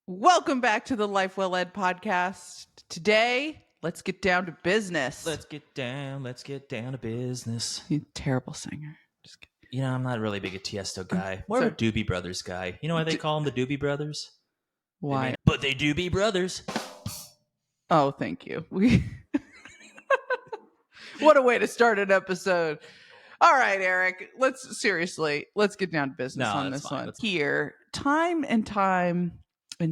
Welcome back to the Life Well Led podcast. Today, let's get down to business. Let's get down to business. You terrible singer. Just kidding. You know, I'm not really big a Tiesto guy. More So- of a Doobie Brothers guy. You know why they call them the Doobie Brothers? Why? But they do be brothers. Oh, thank you. What a way to start an episode. All right, Eric, let's get down to business No, on that's this fine. one. Let's- Here, time and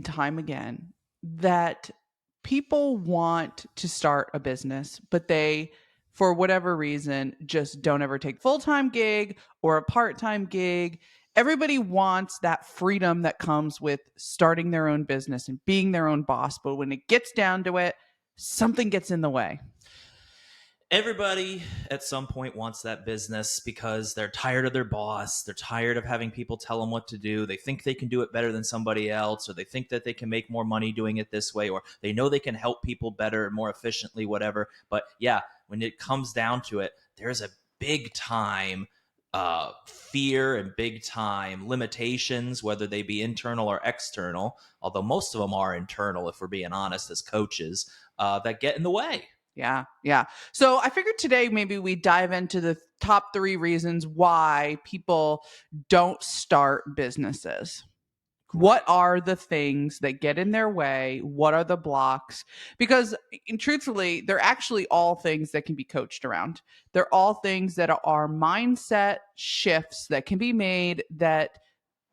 time again, that people want to start a business, but they, for whatever reason, just don't ever take a full-time gig or a part-time gig. Everybody wants that freedom that comes with starting their own business and being their own boss. But when it gets down to it, something gets in the way. Everybody at some point wants that business because they're tired of their boss. They're tired of having people tell them what to do. They think they can do it better than somebody else, or they think that they can make more money doing it this way, or they know they can help people better, more efficiently, whatever. But yeah, when it comes down to it, there's a big time fear and big time limitations, whether they be internal or external, although most of them are internal, if we're being honest, as coaches, that get in the way. Yeah. So I figured today maybe we dive into the top 3 reasons why people don't start businesses. What are the things that get in their way? What are the blocks? Because truthfully, they're actually all things that can be coached around. They're all things that are mindset shifts that can be made that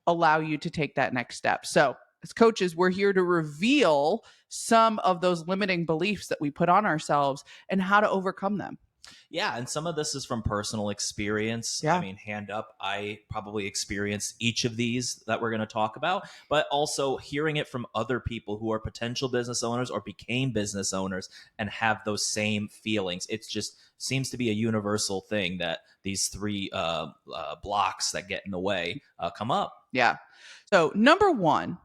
allow you to take that next step. So, as coaches, we're here to reveal some of those limiting beliefs that we put on ourselves and how to overcome them. Yeah, and some of this is from personal experience. Yeah. I mean, hand up, I probably experienced each of these that we're going to talk about, but also hearing it from other people who are potential business owners or became business owners and have those same feelings. It just seems to be a universal thing that these 3 blocks that get in the way come up. Yeah. So, number 1,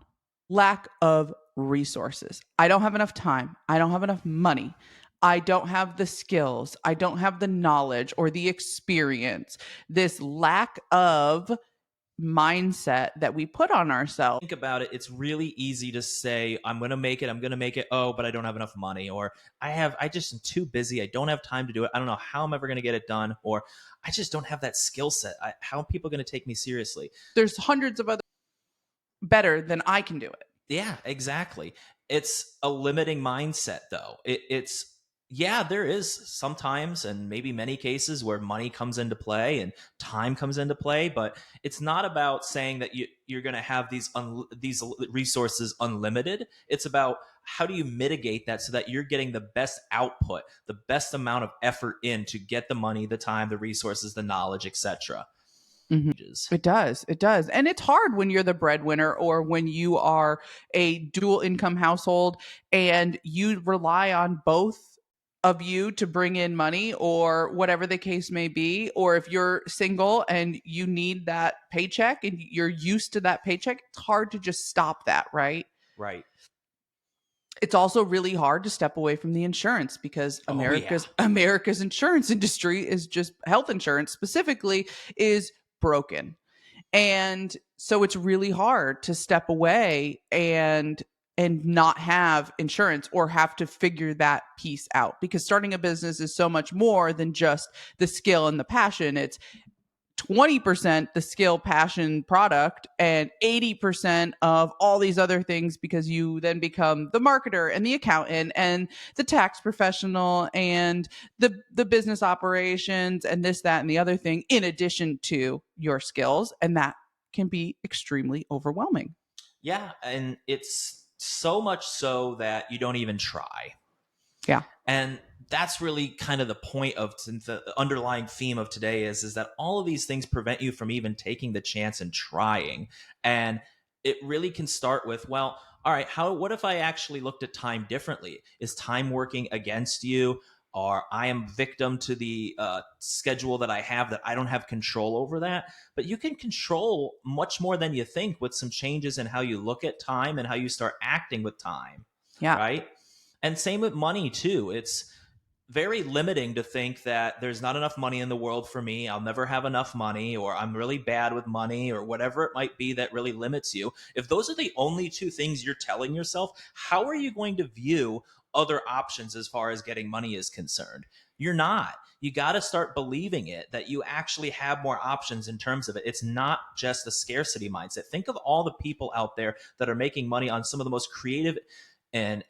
lack of resources. I don't have enough time. I don't have enough money. I don't have the skills. I don't have the knowledge or the experience. This lack of mindset that we put on ourselves. Think about it, it's really easy to say, I'm going to make it. Oh, but I don't have enough money, or I just am too busy. I don't have time to do it. I don't know how I'm ever going to get it done, or I just don't have that skill set. How are people going to take me seriously? There's hundreds of other better than I can do it. Yeah, exactly. It's a limiting mindset, though. Yeah, there is sometimes and maybe many cases where money comes into play and time comes into play, but it's not about saying that you're going to have these resources unlimited. It's about how do you mitigate that so that you're getting the best output, the best amount of effort in to get the money, the time, the resources, the knowledge, etc. Mm-hmm. It does. And it's hard when you're the breadwinner or when you are a dual income household and you rely on both of you to bring in money or whatever the case may be. Or if you're single and you need that paycheck and you're used to that paycheck, it's hard to just stop that, right? Right. It's also really hard to step away from the insurance because America's insurance industry is just health insurance specifically is broken. And so it's really hard to step away and not have insurance or have to figure that piece out, because starting a business is so much more than just the skill and the passion. It's 20% the skill, passion, product, and 80% of all these other things, because you then become the marketer and the accountant and the tax professional and the business operations and this, that, and the other thing in addition to your skills. And that can be extremely overwhelming. Yeah, and it's so much so that you don't even try. Yeah. And that's really kind of the point of the underlying theme of today is that all of these things prevent you from even taking the chance and trying. And it really can start with, well, all right, what if I actually looked at time differently? Is time working against you? Or I am victim to the schedule that I have that I don't have control over that? But you can control much more than you think with some changes in how you look at time and how you start acting with time. Yeah. Right? And same with money too. very limiting to think that there's not enough money in the world for me. I'll never have enough money, or I'm really bad with money, or whatever it might be that really limits you. If those are the only two things you're telling yourself, how are you going to view other options as far as getting money is concerned? You're not. You got to start believing it, that you actually have more options in terms of it. It's not just a scarcity mindset. Think of all the people out there that are making money on some of the most creative and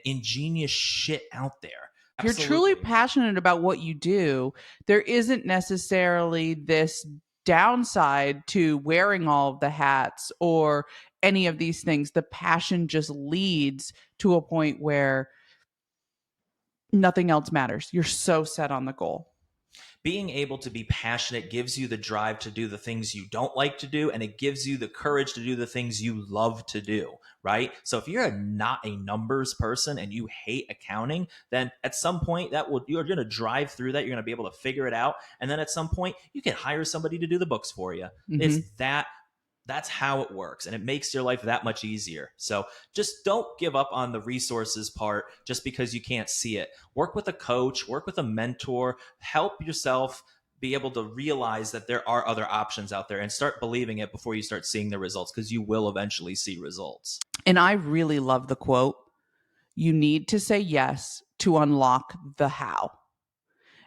ingenious shit out there. If you're truly Absolutely. passionate about what you do, there isn't necessarily this downside to wearing all of the hats or any of these things. The passion just leads to a point where nothing else matters. You're so set on the goal. Being able to be passionate gives you the drive to do the things you don't like to do, and it gives you the courage to do the things you love to do, right? So if you're not a numbers person and you hate accounting, then at some point you're going to drive through that. You're going to be able to figure it out, and then at some point you can hire somebody to do the books for you. It's Mm-hmm. that's how it works, and it makes your life that much easier. So just don't give up on the resources part just because you can't see it. Work with a coach, work with a mentor, help yourself be able to realize that there are other options out there, and start believing it before you start seeing the results, because you will eventually see results. And I really love the quote, you need to say yes to unlock the how.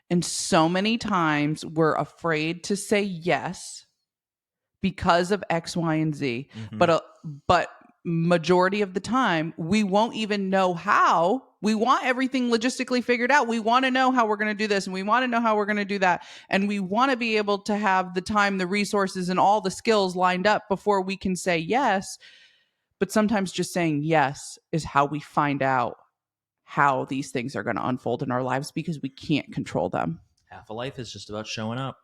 And so many times we're afraid to say yes because of X, Y, and Z. Mm-hmm. But majority of the time, we won't even know how. We want everything logistically figured out. We want to know how we're going to do this, and we want to know how we're going to do that, and we want to be able to have the time, the resources, and all the skills lined up before we can say yes. But sometimes just saying yes is how we find out how these things are going to unfold in our lives because we can't control them. Half a life is just about showing up.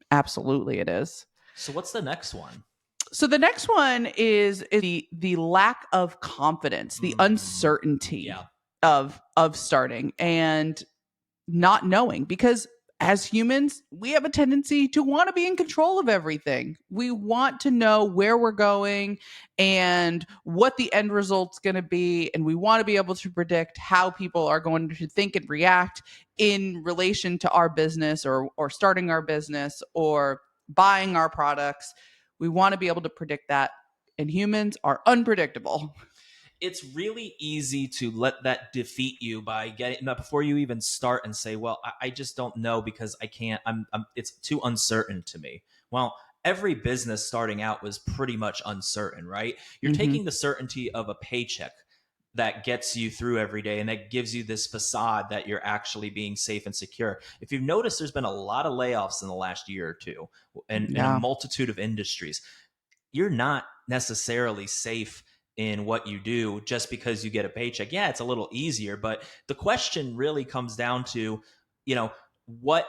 Absolutely, it is. So what's the next one? So the next one is the lack of confidence, the uncertainty Yeah. of starting and not knowing, because as humans, we have a tendency to want to be in control of everything. We want to know where we're going and what the end result's going to be, and we want to be able to predict how people are going to think and react in relation to our business, or starting our business, or buying our products. We want to be able to predict that, and humans are unpredictable. It's really easy to let that defeat you by getting before you even start and say, well, I just don't know because I can't, it's too uncertain to me. Well, every business starting out was pretty much uncertain, right? You're Mm-hmm. taking the certainty of a paycheck that gets you through every day, and that gives you this facade that you're actually being safe and secure. If you've noticed, there's been a lot of layoffs in the last year or two, and in a Yeah. multitude of industries. You're not necessarily safe in what you do just because you get a paycheck. Yeah, it's a little easier, but the question really comes down to, what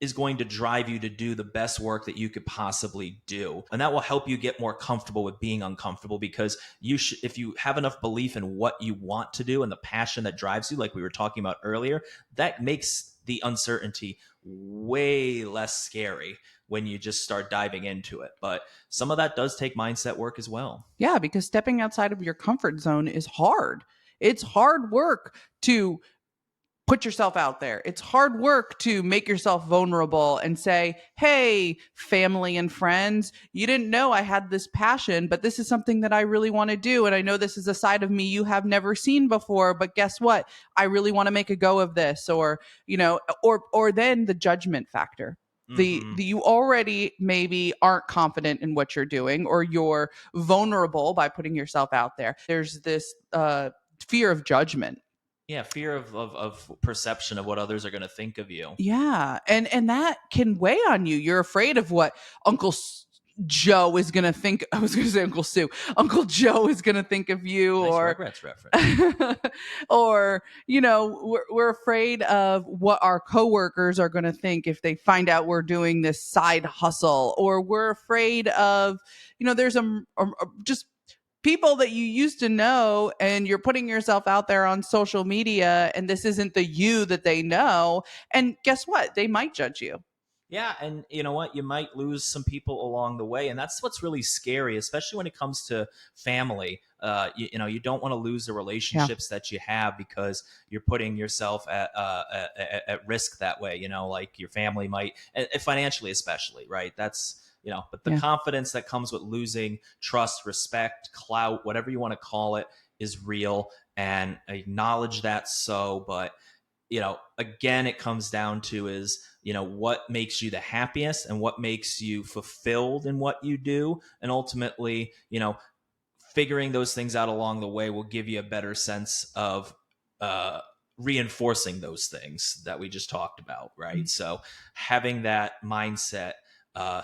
is going to drive you to do the best work that you could possibly do, and that will help you get more comfortable with being uncomfortable, because if you have enough belief in what you want to do and the passion that drives you, like we were talking about earlier, that makes the uncertainty way less scary when you just start diving into it. But some of that does take mindset work as well. Yeah, because stepping outside of your comfort zone is hard. It's hard work to put yourself out there. It's hard work to make yourself vulnerable and say, hey, family and friends, you didn't know I had this passion, but this is something that I really want to do. And I know this is a side of me you have never seen before, but guess what? I really want to make a go of this. Or, or then the judgment factor. The you already maybe aren't confident in what you're doing, or you're vulnerable by putting yourself out there. There's this fear of judgment. Yeah, fear of perception of what others are going to think of you. Yeah, and that can weigh on you. You're afraid of what Joe is going to think. I was going to say Uncle Sue. Uncle Joe is going to think of you, Nice or Rugrats reference. or we're afraid of what our coworkers are going to think if they find out we're doing this side hustle, or we're afraid of there's just people that you used to know, and you're putting yourself out there on social media, and this isn't the you that they know, and guess what, they might judge you. Yeah, and you know what? You might lose some people along the way, and that's what's really scary, especially when it comes to family. You know, you don't want to lose the Yeah. relationships that you have because you're putting yourself at risk that way. You know, like your family might, financially especially, right? That's, you know, but the Yeah. confidence that comes with losing trust, respect, clout, whatever you want to call it, is real, and acknowledge that. So, but you know, again, it comes down to is, you know, what makes you the happiest and what makes you fulfilled in what you do. And ultimately, you know, figuring those things out along the way will give you a better sense of uh, reinforcing those things that we just talked about, right? Mm. So having that mindset,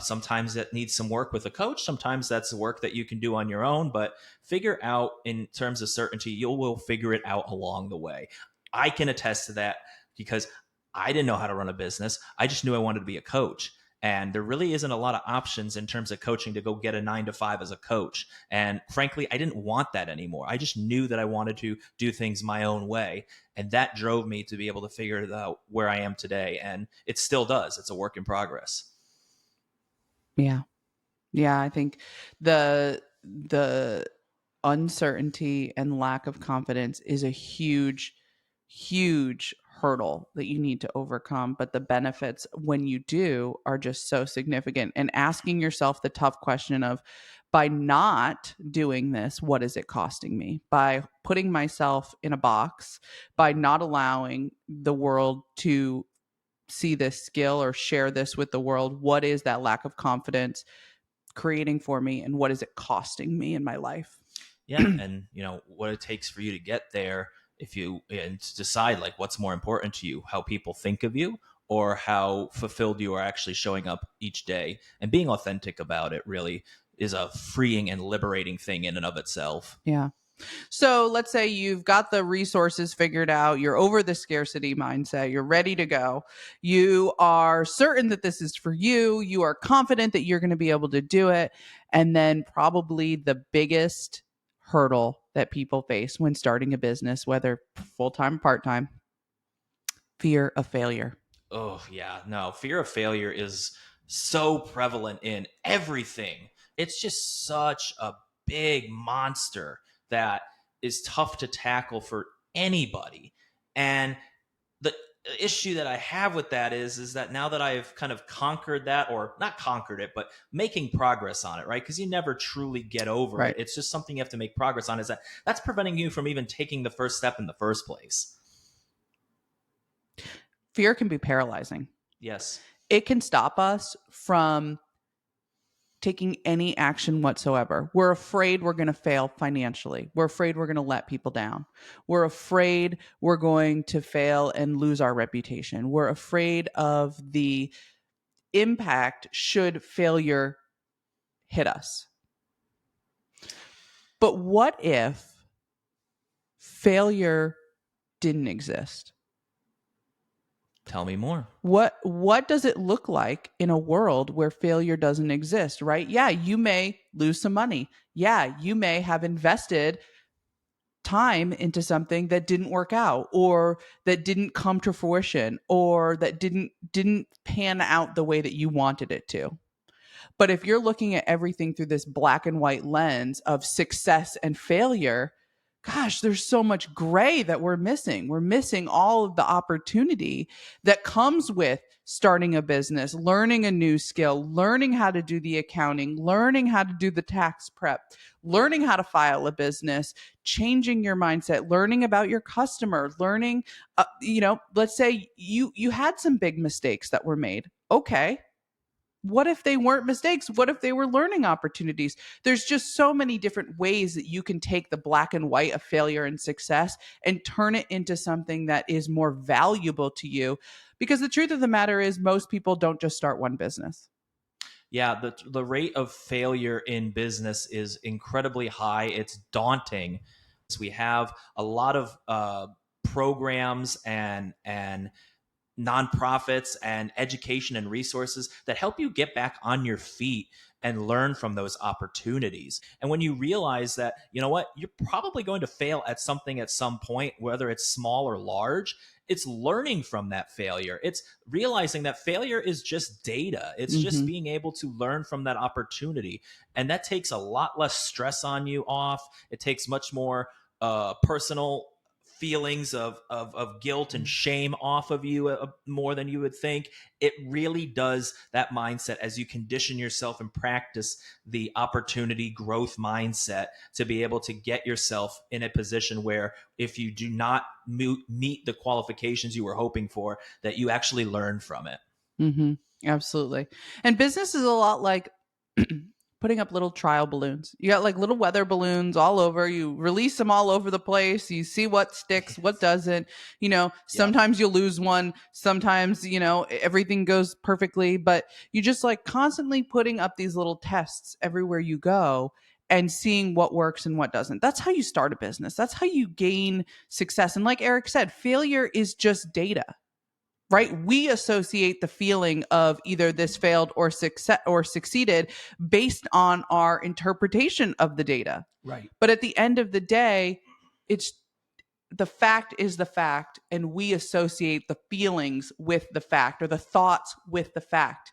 sometimes it needs some work with a coach. Sometimes that's work that you can do on your own, but figure out in terms of certainty, you will figure it out along the way. I can attest to that because I didn't know how to run a business. I just knew I wanted to be a coach. And there really isn't a lot of options in terms of coaching to go get a 9 to 5 as a coach. And frankly, I didn't want that anymore. I just knew that I wanted to do things my own way. And that drove me to be able to figure it out where I am today. And it still does. It's a work in progress. Yeah. Yeah, I think the uncertainty and lack of confidence is a huge, huge hurdle that you need to overcome. But the benefits when you do are just so significant. And asking yourself the tough question of, by not doing this, what is it costing me? By putting myself in a box, by not allowing the world to see this skill or share this with the world, what is that lack of confidence creating for me, and what is it costing me in my life? Yeah. And, you know, what it takes for you to get there, if you and to decide like what's more important to you, how people think of you or how fulfilled you are actually showing up each day and being authentic about it really is a freeing and liberating thing in and of itself. Yeah. So let's say you've got the resources figured out, you're over the scarcity mindset, you're ready to go. You are certain that this is for you, you are confident that you're going to be able to do it. And then, probably the biggest hurdle that people face when starting a business, whether full time or part time, fear of failure. Oh, yeah. No, fear of failure is so prevalent in everything. It's just such a big monster that is tough to tackle for anybody. And the issue that I have with that is that now that I've kind of conquered that, or not conquered it, but making progress on it, right? Because you never truly get over it. Right. It's just something you have to make progress on. Is that that's preventing you from even taking the first step in the first place? Fear can be paralyzing. Yes. It can stop us from taking any action whatsoever. We're afraid we're going to fail financially. We're afraid we're going to let people down. We're afraid we're going to fail and lose our reputation. We're afraid of the impact should failure hit us. But what if failure didn't exist? Tell me more. What does it look like in a world where failure doesn't exist, right? Yeah, you may lose some money. Yeah, you may have invested time into something that didn't work out, or that didn't come to fruition, or that didn't pan out the way that you wanted it to. But if you're looking at everything through this black and white lens of success and failure, gosh, there's so much gray that we're missing. We're missing all of the opportunity that comes with starting a business, learning a new skill, learning how to do the accounting, learning how to do the tax prep, learning how to file a business, changing your mindset, learning about your customer, learning let's say you had some big mistakes that were made. Okay, what if they weren't mistakes? What if they were learning opportunities? There's just so many different ways that you can take the black and white of failure and success and turn it into something that is more valuable to you. Because the truth of the matter is, most people don't just start one business. Yeah, the rate of failure in business is incredibly high. It's daunting. So we have a lot of programs and nonprofits and education and resources that help you get back on your feet and learn from those opportunities. And when you realize that, you know what, you're probably going to fail at something at some point, whether it's small or large, it's learning from that failure. It's realizing that failure is just data. It's just Mm-hmm. being able to learn from that opportunity. And that takes a lot less stress on you off. It takes much more personal feelings of guilt and shame off of you more than you would think. It really does that mindset as you condition yourself and practice the opportunity growth mindset to be able to get yourself in a position where if you do not meet the qualifications you were hoping for, that you actually learn from it. Mm-hmm. Absolutely. And business is a lot like putting up little trial balloons. You got like little weather balloons all over. You release them all over the place. You see what sticks, what doesn't. Yep. Sometimes you lose one. Sometimes, everything goes perfectly. But you just like constantly putting up these little tests everywhere you go and seeing what works and what doesn't. That's how you start a business. That's how you gain success. And like Eric said, failure is just data, Right. right? We associate the feeling of either this failed or success or succeeded based on our interpretation of the data. Right. But at the end of the day, it's the fact is the fact, and we associate the feelings with the fact or the thoughts with the fact.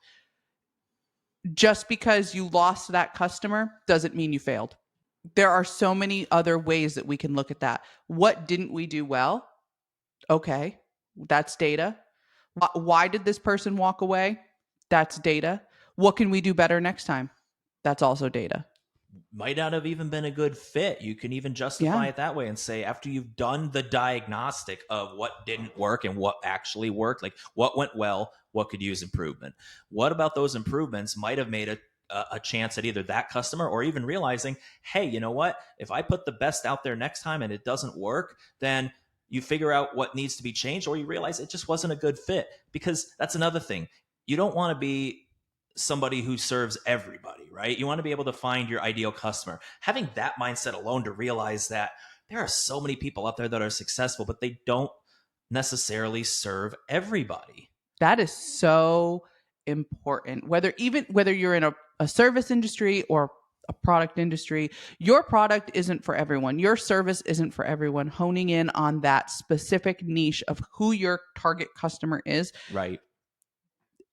Just because you lost that customer doesn't mean you failed. There are so many other ways that we can look at that. What didn't we do well? Okay, that's data. Why did this person walk away? That's data. What can we do better next time? That's also data. Might not have even been a good fit. You can even Yeah. justify it that way and say, after you've done the diagnostic of what didn't work and what actually worked, like what went well, what could use improvement. What about those improvements might have made a chance at either that customer or even realizing, hey, you know what? If I put the best out there next time and it doesn't work, then you figure out what needs to be changed, or you realize it just wasn't a good fit. Because that's another thing. You don't want to be somebody who serves everybody, right? You want to be able to find your ideal customer. Having that mindset alone to realize that there are so many people out there that are successful, but they don't necessarily serve everybody. That is so important. Whether you're in a service industry or a product industry, your product isn't for everyone. Your service isn't for everyone. Honing in on that specific niche of who your target customer is, Right.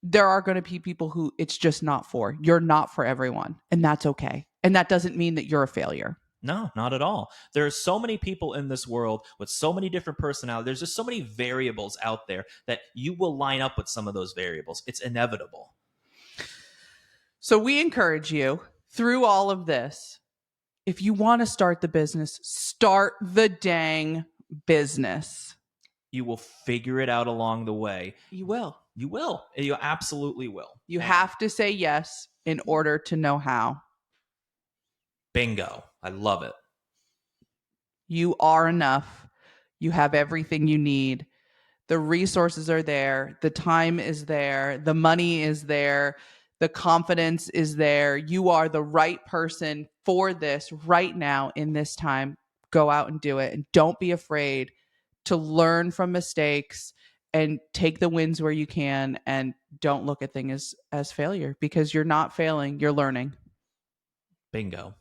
there are going to be people who it's just not for. You're not for everyone, and that's okay. And that doesn't mean that you're a failure. No, not at all. There are so many people in this world with so many different personalities. There's just so many variables out there that you will line up with some of those variables. It's inevitable. So we encourage you through all of this, if you want to start the business, start the dang business. You will figure it out along the way. You will. You will. You absolutely will. You And have to say yes in order to know how. bingo. I love it. You are enough. You have everything you need. The resources are there. The time is there. The money is there. The confidence is there. You are the right person for this right now in this time. Go out and do it. And don't be afraid to learn from mistakes and take the wins where you can, and don't look at things as failure, because you're not failing, you're learning. Bingo.